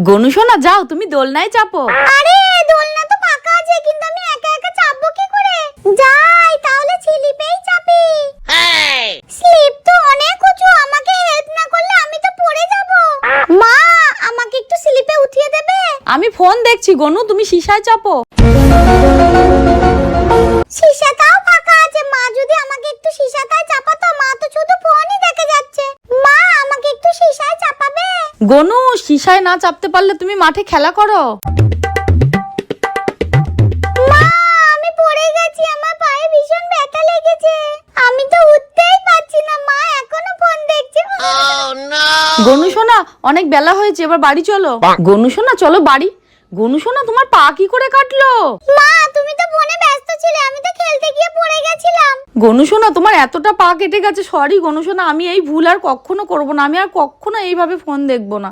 গনু সোনা যাও, তুমি দোলনায় চাপো। আরে দোলনা তো ফাঁকা আছে, কিন্তু আমি একা একা চাপবো কি করে? যাই তাহলে স্লিপেই চাপি। স্লিপ তো অনেক উঁচু, আমাকে হেল্প না করলে আমি তো পড়ে যাব। মা, আমাকে একটু স্লিপে উঠিয়ে দেবে? আমি ফোন দেখছি গনু, তুমি শিশায় চাপো। শিশাটাও ফাঁকা আছে, মা যদি আমাকে একটু শিশাটায় চাপাতো। মা তো শুধু ফোনই দেখে যাচ্ছে। মা, আমাকে একটু শিশায় চাপাবে? গনু, শিশায় না চাপতে পারলে তুমি মাঠে খেলা করো। মা, আমি পড়ে গেছি, আমার পায়ে ভীষণ ব্যথা লেগেছে। আমি তো উঠতেই পারছি না। মা এখনো ফোন দেখছে। গনু সোনা, অনেক বেলা হয়েছে, এবার বাড়ি চলো। গনু সোনা চলো বাড়ি। গনু সোনা, তোমার পা কি করে কাটলো? মা, তুমি তো ফোনে ব্যস্ত ছিলে, আমি তো খেলতে গিয়ে পড়ে গেছিলাম। গনু সোনা, তোমার এতটা পা কেটে গেছে। সরি গনু সোনা, আমি এই ভুল আর কখনো করবো না। আমি আর কখনো এইভাবে ফোন দেখবো না।